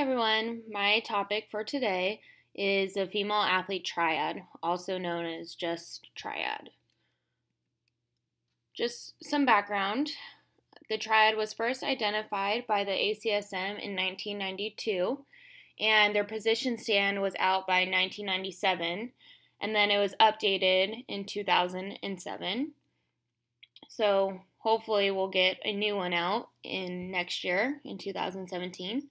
everyone, my topic for today is the female athlete triad, also known as just triad. Just some background. The triad was first identified by the ACSM in 1992, and their position stand was out by 1997, and then it was updated in 2007. So hopefully we'll get a new one out in next year, in 2017.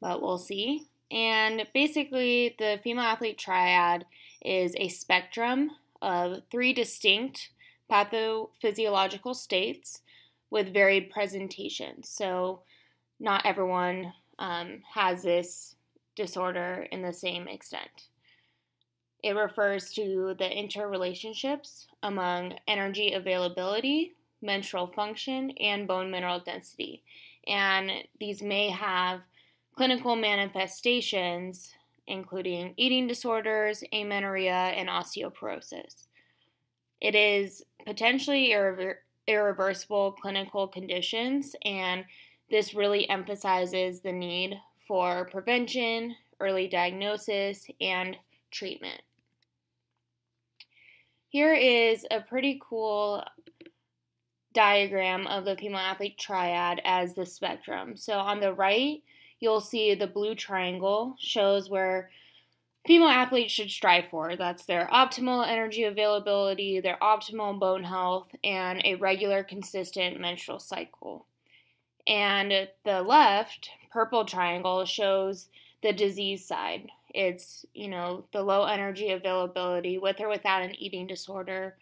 But we'll see. And basically, the female athlete triad is a spectrum of three distinct pathophysiological states with varied presentations. So, not everyone has this disorder in the same extent. It refers to the interrelationships among energy availability, menstrual function, and bone mineral density. And these may have clinical manifestations, including eating disorders, amenorrhea, and osteoporosis. It is potentially irreversible clinical conditions, and this really emphasizes the need for prevention, early diagnosis, and treatment. Here is a pretty cool diagram of the female athlete triad as the spectrum. So on the right, you'll see the blue triangle shows where female athletes should strive for. That's their optimal energy availability, their optimal bone health, and a regular, consistent menstrual cycle. And the left, purple triangle, shows the disease side. It's, the low energy availability with or without an eating disorder,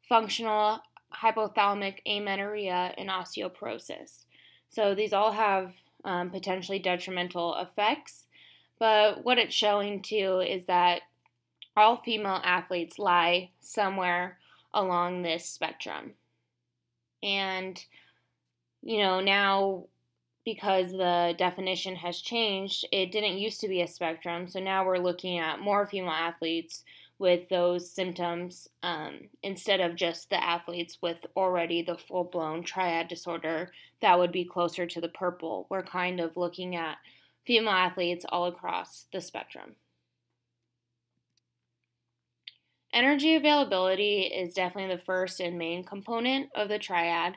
functional hypothalamic amenorrhea, and osteoporosis. So these all have potentially detrimental effects, but what it's showing too is that all female athletes lie somewhere along this spectrum. And, now because the definition has changed, it didn't used to be a spectrum, so now we're looking at more female athletes with those symptoms instead of just the athletes with already the full-blown triad disorder that would be closer to the purple. We're kind of looking at female athletes all across the spectrum. Energy availability is definitely the first and main component of the triad.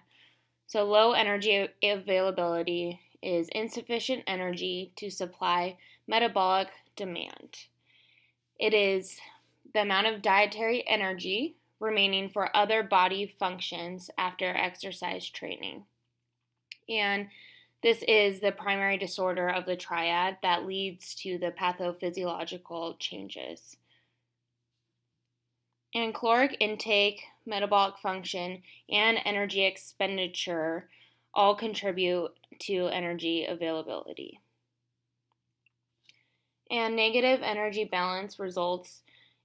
So low energy availability is insufficient energy to supply metabolic demand. It is the amount of dietary energy remaining for other body functions after exercise training. And this is the primary disorder of the triad that leads to the pathophysiological changes. And caloric intake, metabolic function, and energy expenditure all contribute to energy availability. And negative energy balance results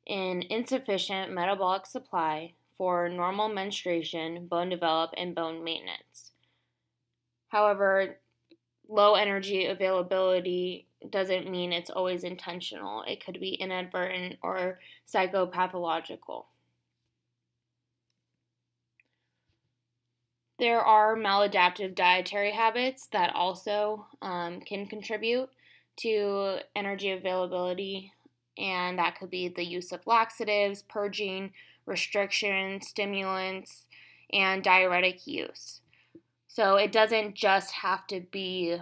in insufficient metabolic supply for normal menstruation, bone development, and bone maintenance. However, low energy availability doesn't mean it's always intentional. It could be inadvertent or psychopathological. There are maladaptive dietary habits that also can contribute to energy availability, and that could be the use of laxatives, purging, restriction, stimulants, and diuretic use. So it doesn't just have to be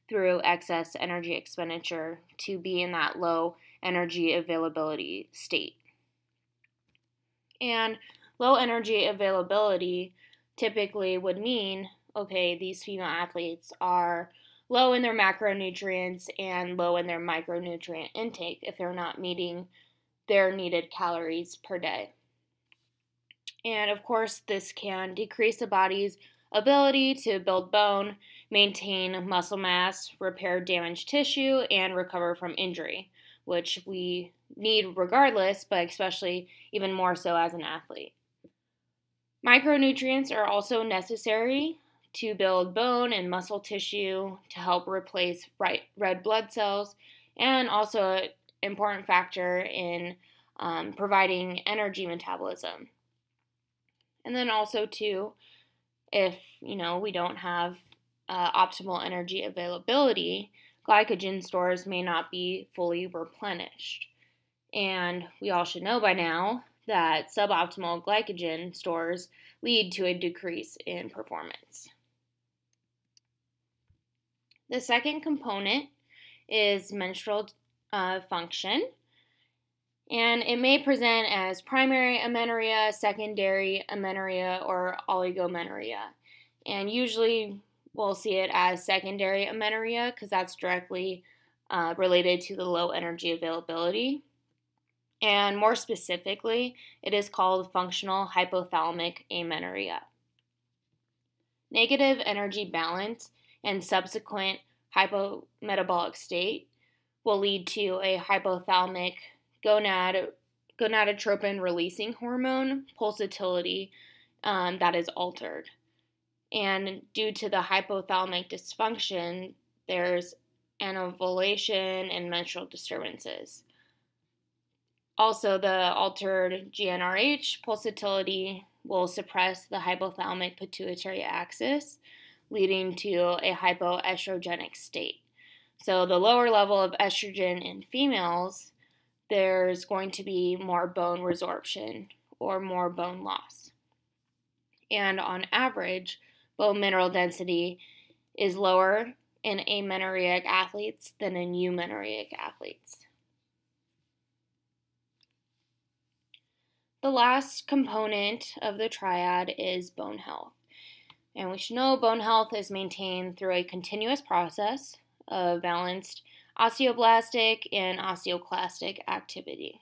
through excess energy expenditure to be in that low energy availability state. And low energy availability typically would mean, okay, these female athletes are low in their macronutrients and low in their micronutrient intake if they're not meeting their needed calories per day. And of course, this can decrease the body's ability to build bone, maintain muscle mass, repair damaged tissue, and recover from injury, which we need regardless, but especially even more so as an athlete. Micronutrients are also necessary to build bone and muscle tissue to help replace red blood cells, and also an important factor in providing energy metabolism. And then also too, if we don't have optimal energy availability, glycogen stores may not be fully replenished. And we all should know by now that suboptimal glycogen stores lead to a decrease in performance. The second component is menstrual function, and it may present as primary amenorrhea, secondary amenorrhea, or oligomenorrhea. And usually we'll see it as secondary amenorrhea because that's directly related to the low energy availability. And more specifically, it is called functional hypothalamic amenorrhea. Negative energy balance and subsequent hypometabolic state will lead to a hypothalamic gonadotropin releasing hormone pulsatility that is altered. And due to the hypothalamic dysfunction, there's anovulation and menstrual disturbances. Also, the altered GnRH pulsatility will suppress the hypothalamic pituitary axis, leading to a hypoestrogenic state. So the lower level of estrogen in females, there's going to be more bone resorption or more bone loss. And on average, bone mineral density is lower in amenorrheic athletes than in eumenorrheic athletes. The last component of the triad is bone health. And we should know bone health is maintained through a continuous process of balanced osteoblastic and osteoclastic activity.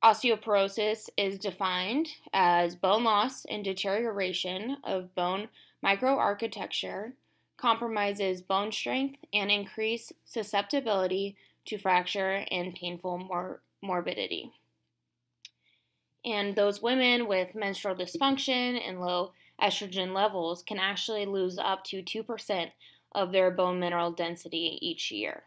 Osteoporosis is defined as bone loss and deterioration of bone microarchitecture, compromises bone strength, and increase susceptibility to fracture and painful morbidity. And those women with menstrual dysfunction and low estrogen levels can actually lose up to 2% of their bone mineral density each year.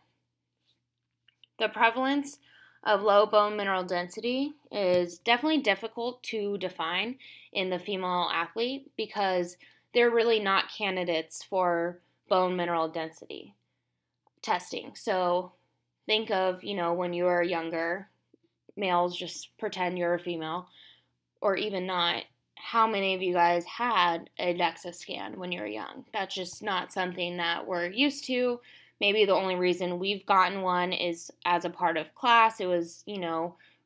The prevalence of low bone mineral density is definitely difficult to define in the female athlete because they're really not candidates for bone mineral density testing. So think of, when you were younger, males just pretend you're a female, or even not, how many of you guys had a DEXA scan when you were young? That's just not something that we're used to. Maybe the only reason we've gotten one is as a part of class. It was,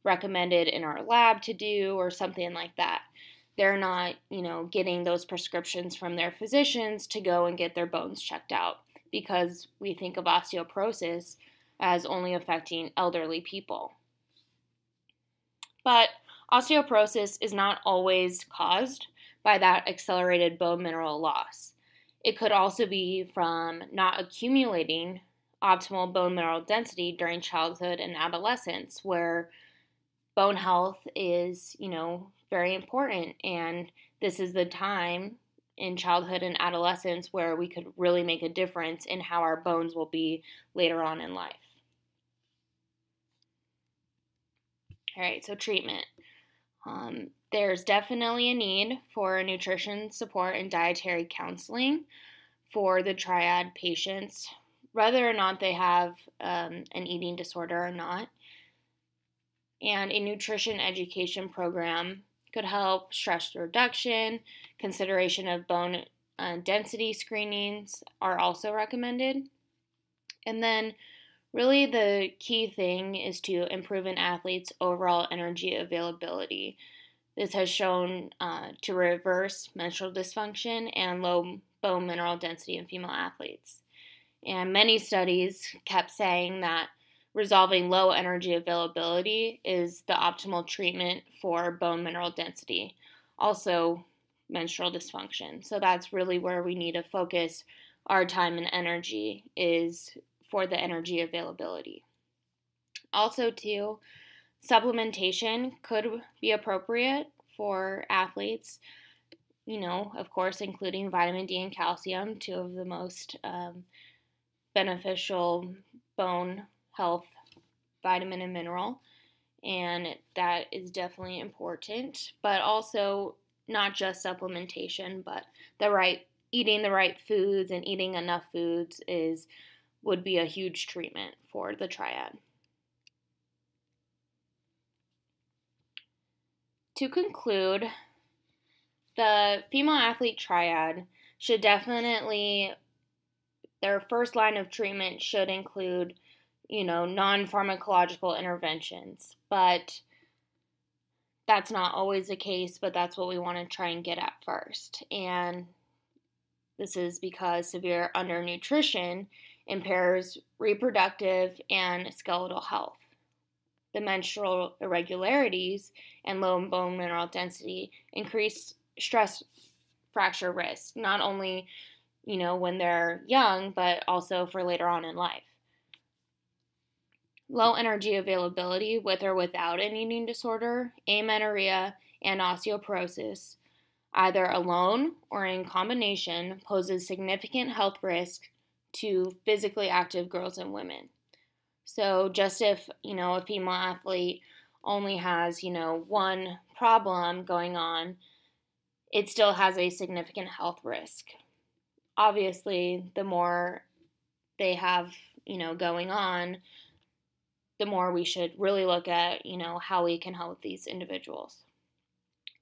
recommended in our lab to do or something like that. They're not, getting those prescriptions from their physicians to go and get their bones checked out because we think of osteoporosis as only affecting elderly people. But osteoporosis is not always caused by that accelerated bone mineral loss. It could also be from not accumulating optimal bone mineral density during childhood and adolescence, where bone health is, very important. And this is the time in childhood and adolescence where we could really make a difference in how our bones will be later on in life. All right, so treatment. There's definitely a need for nutrition support and dietary counseling for the triad patients, whether or not they have an eating disorder or not. And a nutrition education program could help stress reduction. Consideration of bone density screenings are also recommended. And then really the key thing is to improve an athlete's overall energy availability. This has shown to reverse menstrual dysfunction and low bone mineral density in female athletes. And many studies kept saying that resolving low energy availability is the optimal treatment for bone mineral density, also menstrual dysfunction. So that's really where we need to focus our time and energy, is for the energy availability. Also, too, supplementation could be appropriate for athletes, of course, including vitamin D and calcium, two of the most beneficial bone health vitamin and mineral, and that is definitely important. But also not just supplementation, but eating the right foods and eating enough foods is would be a huge treatment for the triad. To conclude, the female athlete triad should definitely, their first line of treatment should include, non-pharmacological interventions. But that's not always the case, but that's what we want to try and get at first. And this is because severe undernutrition impairs reproductive and skeletal health. The menstrual irregularities and low bone mineral density increase stress fracture risk, not only, when they're young, but also for later on in life. Low energy availability with or without an eating disorder, amenorrhea, and osteoporosis, either alone or in combination, poses significant health risk to physically active girls and women. So just if, a female athlete only has, one problem going on, it still has a significant health risk. Obviously, the more they have, going on, the more we should really look at, how we can help these individuals.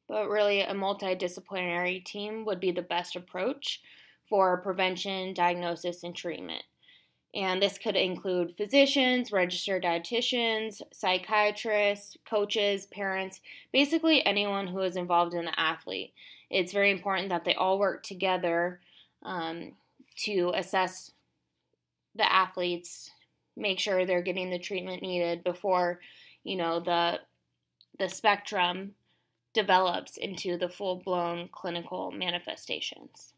But really, a multidisciplinary team would be the best approach for prevention, diagnosis, and treatment. And this could include physicians, registered dietitians, psychiatrists, coaches, parents, basically anyone who is involved in the athlete. It's very important that they all work together to assess the athletes, make sure they're getting the treatment needed before, the spectrum develops into the full-blown clinical manifestations.